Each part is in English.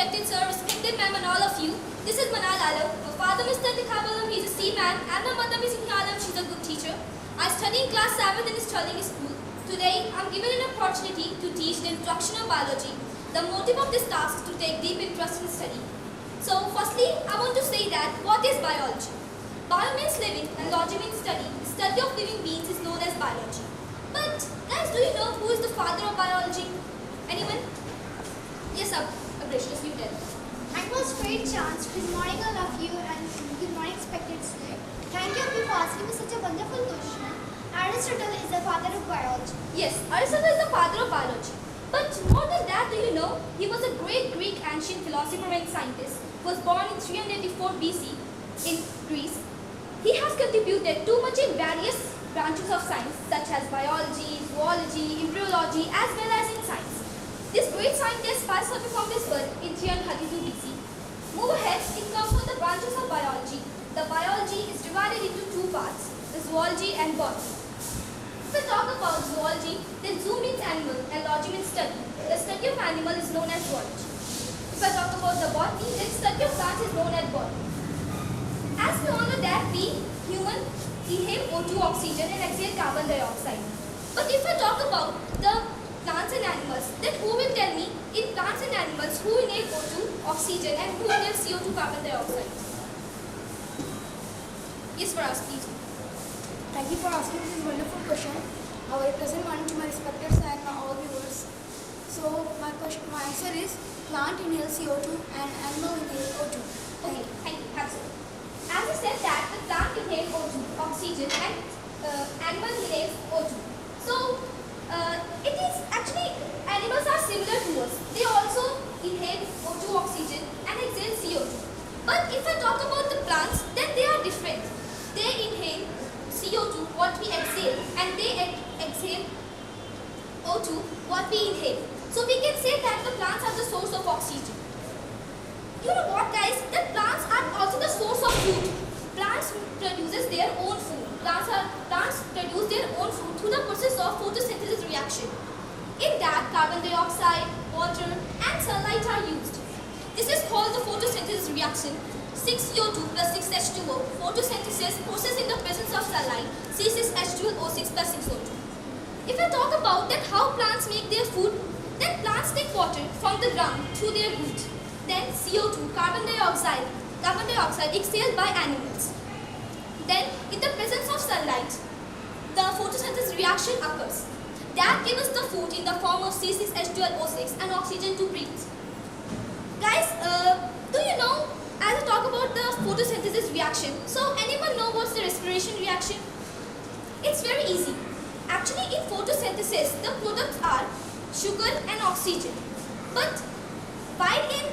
respected sir, respected ma'am and all of you. This is Manal Alam. My father Mr. Tikhabalam, he is a seaman, and my mother Miss Alam, she is a good teacher. I study in class 7 in studying school. Today, I am given an opportunity to teach the introduction of biology. The motive of this task is to take deep interest in study. So, firstly, I want to say that what is biology? Bio means living and logy means study. The study of living beings is known as biology. But, guys, do you know who is the father of biology? Anyone? Yes, Abrasius, you tell. Thank you for great chance. Good morning, all of you, and good morning, expected today. Thank you for asking me such a wonderful question. Aristotle is the father of biology. Yes, Aristotle is the father of biology. But more than that, do you know, he was a great Greek ancient philosopher and scientist who was born in 384 BC in Greece. He has contributed too much in various branches of science such as biology, zoology, embryology as well as in science. This great scientist passed away from this world in 332 BC. Move ahead, in terms of the branches of biology. The biology is divided into two parts, the zoology and botany. If we talk about zoology, then zoo means animal and logy means study. The study of animal is known as zoology. If I talk about the botany, then study of plants is known as botany. As we all know that we, human, inhale O2 oxygen and exhale carbon dioxide. But if I talk about the plants and animals, then who will tell me in plants and animals who inhale O2 oxygen and who inhale CO2 carbon dioxide? Yes, for us, please. Thank you for asking this wonderful question. I will present one to my respected sir and my all viewers. So my answer is plant inhales CO2 and animal inhales O2. Okay, thank you. Absolutely. As I said that the plant inhales O2 oxygen and animal inhales O2. So it is actually animals are similar to us. They also inhale O2 oxygen and exhale CO2. But if I talk about the plants, then they are different. They inhale CO2, what we exhale, and they exhale O2, what we inhale. So we can say that the plants are the source of oxygen. You know what, guys? That plants are also the source of food. Plants produces their own food. Plants produce their own food through the process of photosynthesis reaction. In that, carbon dioxide, water, and sunlight are used. This is called the photosynthesis reaction. 6CO2 plus 6H2O, photosynthesis process in the presence of sunlight, C6H12O6 plus 6O2. If I talk about that how plants make their food, then plants take water from the ground through their root. Then CO2, carbon dioxide exhaled by animals. Then in the presence of sunlight, the photosynthesis reaction occurs. That gives us the food in the form of C6H12O6 and oxygen to breathe. Guys, do you know, as I talk about the photosynthesis reaction, so anyone know what's the respiration reaction? It's very easy. Actually, in photosynthesis, the products are sugar and oxygen. But while in,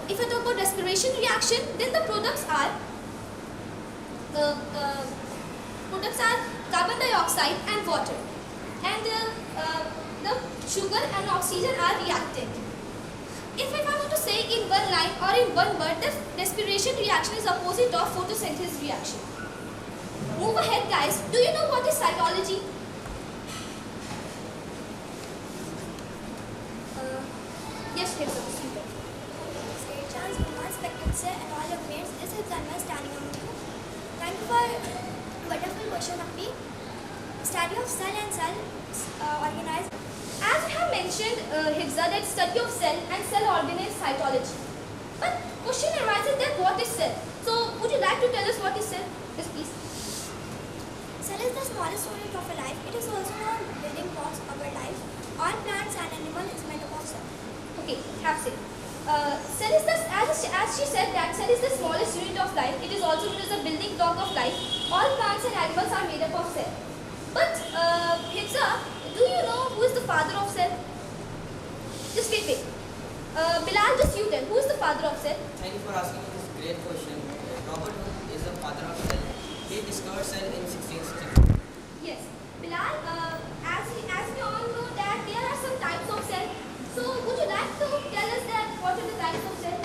if I talk about respiration reaction, then the products are carbon dioxide and water. And the sugar and oxygen are reactant. If I want to say in one line or in one word, the respiration reaction is opposite of photosynthesis reaction. Move ahead, guys. Do you know what is cytology? Yes, here's the speaker. Great chance, good morning, expected sir, and all your mates. This is Tanma standing on you. Thank you for wonderful question of me. Study of cell and cell organized. As we have mentioned, Hibza, that study of cell and cell organelles cytology. But question arises that what is cell? So, would you like to tell us what is cell? Yes, please. Cell is the smallest unit of a life. It is also known building blocks of a life. All plants and animals is made up of cell. Okay, have said. Cell is the, as she said that cell is the smallest unit of life. It is also known as the building block of life. All plants and animals are made up of cell. But Hibza, do you know who is the father of cell? Just wait. Bilal, just you tell. Who is the father of cell? Thank you for asking this great question. Robert Hooke is the father of cell. He discovered cell in 16th century. Yes. Bilal, as we all know that there are some types of cell. So, would you like to tell us that what are the types of cell?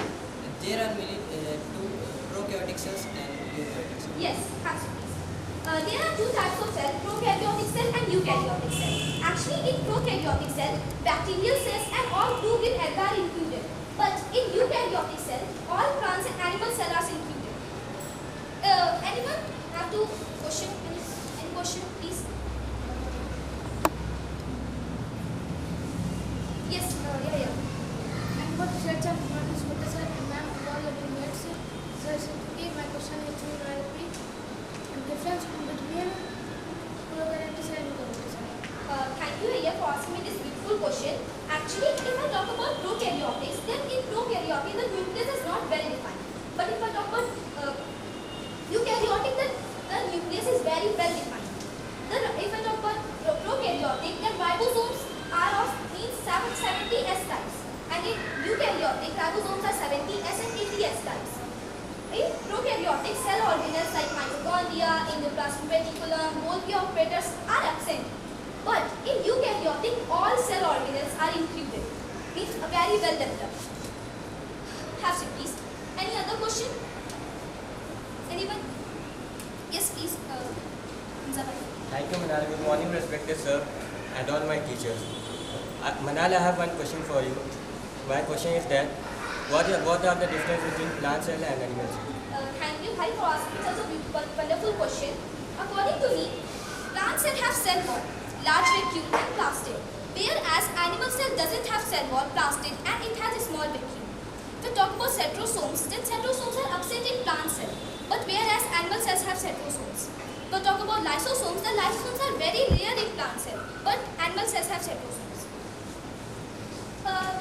There are many two prokaryotic cells and eukaryotic cells. Yes, absolutely. There are two types of cell, prokaryotic cell and eukaryotic cell. Actually, in prokaryotic cell, bacterial cells and all 2 with are included. But in eukaryotic eukaryotic cell, all plants and animal cells are included. Anyone have to question? Any question, please? Yes, yeah. And what research and what is Professor and ma'am and all of the mates? So my question is to repeat and difference between prokaryotes and eukaryotes. Thank you, Aya, for asking me this beautiful question. Actually, if I talk about prokaryotics, then in prokaryotic the nucleus is not very defined. But if I talk about eukaryotic, then the nucleus is very well defined. If I talk about prokaryotic, then ribosomes are of 70 S types, and in eukaryotic ribosomes are 70 S and 80 S types. In prokaryotic, cell organelles like mitochondria, endoplasmic reticulum, Golgi operators are absent. But in eukaryotic, all cell organelles are included. Means very well developed. Have it, please. Any other question? Anyone? Yes, please. Thank you, Manal. Good morning, respected sir, and all my teachers. Manal, I have one question for you. My question is that, what are the difference between plant cell and animal cell? Thank you, Bhai, for asking such a wonderful question. According to me, plant cell have cell wall, large vacuole and plastid, whereas animal cell doesn't have cell wall, plastid, and it has a small vacuole. If we talk about centrosomes, then centrosomes are absent in plant cell, but whereas animal cells have centrosomes. If we talk about lysosomes, the lysosomes are very rare in plant cell, but animal cells have centrosomes.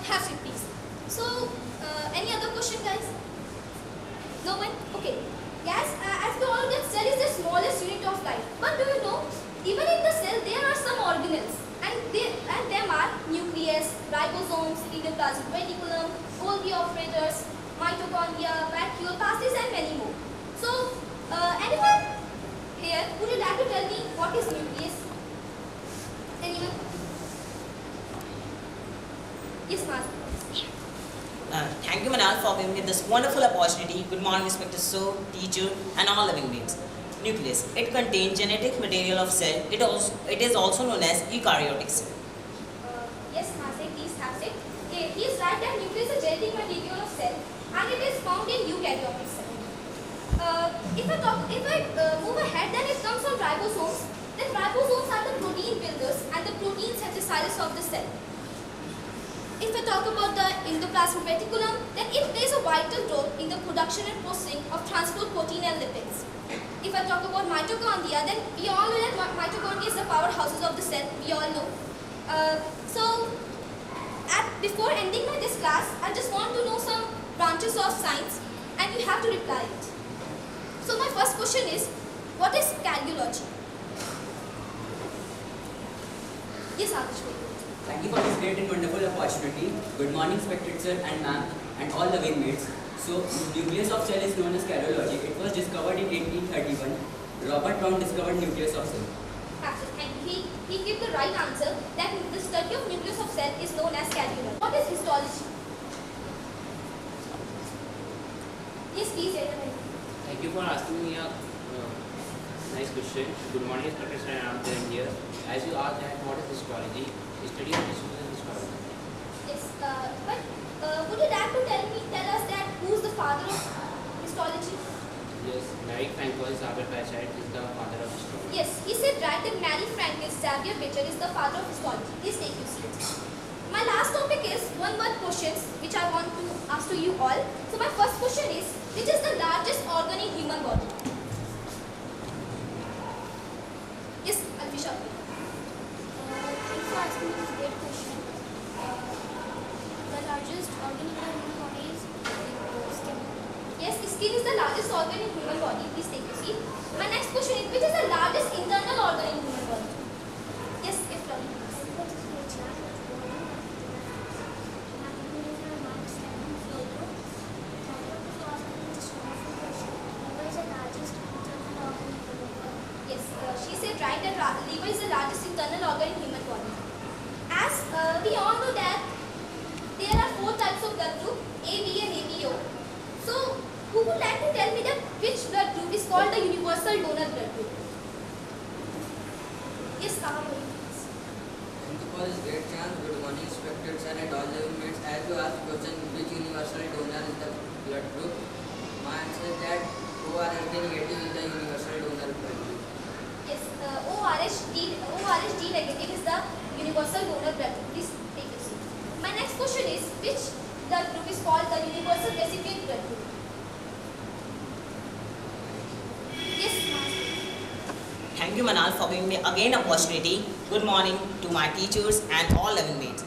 Have it, please. So, any other question, guys? No one? Okay. Yes, as we all know, that cell is the smallest unit of life. But do you know, even in the cell, there are some organelles, and them are nucleus, ribosomes, endoplasmic reticulum, Golgi operators, mitochondria, vacuole, passes, and many more. So, anyone here, would you like to tell me what is nucleus? Anyone? Yes, ma'am. Thank you, Manal, for giving me this wonderful opportunity. Good morning, respected sir, teacher, and all living beings. Nucleus. It contains genetic material of cell. It is also known as eukaryotic cell. Yes, Master, please have it. He is right that nucleus is a genetic material of cell, and it is found in eukaryotic cell. If I move ahead, then it comes from ribosomes. Then ribosomes are the protein builders and the protein synthesizers of the cell. If I talk about the endoplasmic reticulum, then it plays a vital role in the production and processing of transport protein and lipids. If I talk about mitochondria, then we all know that mitochondria is the powerhouses of the cell. We all know. Before ending this class, I just want to know some branches of science, and you have to reply it. So my first question is, what is cardiology? Yes, Adarsh. Thank you for this great and wonderful opportunity. Good morning, respected sir and ma'am, and all the wingmates. So, nucleus of cell is known as cardiology. It was discovered in 1831. Robert Brown discovered nucleus of cell. And he gave the right answer that the study of nucleus of cell is known as cardiology. What is histology? Yes, please. Thank you for asking me a nice question. Good morning, respected sir, and I'm here. As you asked that, what is histology? Study of tissues and histology. Yes, but would you like to tell us that who is the father of histology? Yes, Mary Francois Xavier Bichet is the father of histology. Yes, he said right that Mary Francois Xavier Bichet is the father of histology. Please take your seat. My last topic is one-word questions which I want to ask to you all. So my first question is, which is the largest organ in human body? Yes, Alfisha. Thanks for asking this great question. The largest organ in the human body is skin. Yes, skin is the largest organ in human body. Please take your seat. My next question is, which is the largest internal organ in human body? Yes, Ifra. Yes, she said right that liver is the largest internal organ in human body. As we all know that there are 4 types of blood group, A, B and ABO. So, who would like to tell me that which blood group is called the universal donor blood group? Yes, Kahamari. Thank you for this great chance. Good morning, respected sir and all the mates. As you asked question, which universal donor is the blood group? My answer is that ORSD negative is the universal donor blood group. Yes, ORSD negative is the universal donor blood group. Please take a seat. My next question is, which blood group is called the universal recipient blood group? Yes, ma'am. Thank you, Manal, for giving me again opportunity. Good morning to my teachers and all living mates.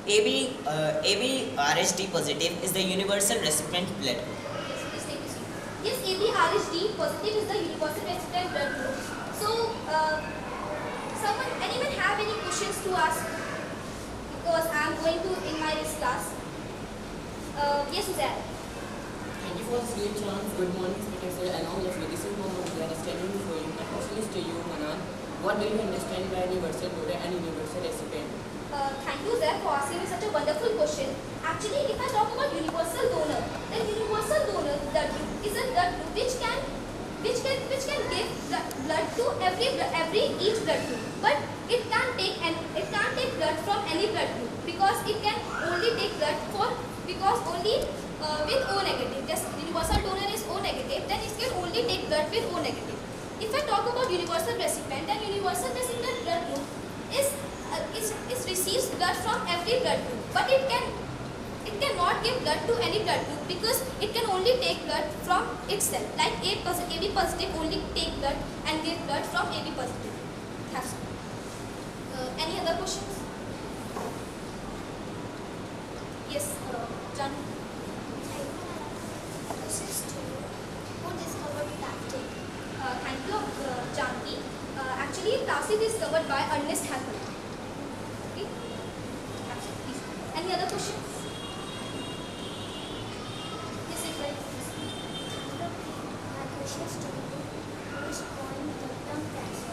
AB RHD positive is the universal recipient blood group. Yes, please take a seat. Yes, AB-RHD positive is the universal recipient blood group. So, anyone have any questions to ask? Because I am going to in my this class. Yes, Suzanne. Thank you for this great chance. Good morning, Professor, and all of you. This is Mohammed Zahra standing before you. My question is to you, Manan. What do you understand by universal donor and universal recipient? Thank you, Zach, for asking me such a wonderful question. Actually, if I talk about universal donor, then universal donor blood group is a blood group which can give blood to each blood group, but it can't take blood from any blood group because it can only take blood with O negative. Just universal donor is O negative, then it can only take blood with O negative. If I talk about universal recipient, then universal recipient blood group receives blood from every blood group, but it cannot give blood to any blood group because it can only take blood from itself. Like AB positive only take blood and give blood from AB positive. That's all. Any other questions? Yes, John. This is to you. Who discovered plastic? Thank you, Janki. Actually, plastic is discovered by Ernest Haeckel. Okay? Absolutely. Any other questions? Yes, it's right. My question is to you. Who is coined the term cancer?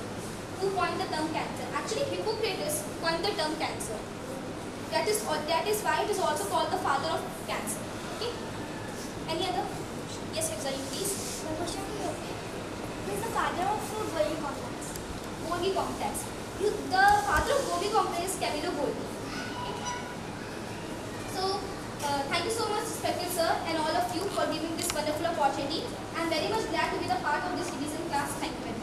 Who coined the term cancer? Actually, Hippocrates coined the term cancer. That is why it is also called the father of cancer. Okay? Any other? Yes, Exari, please. My question to you. Who is the father of Golgi complex? Golgi complex. The father of Golgi complex is Camillo Golgi. Okay? So, thank you so much, respected sir, and all of you for giving this wonderful opportunity. I am very much glad to be the part of this division class. Thank you very much.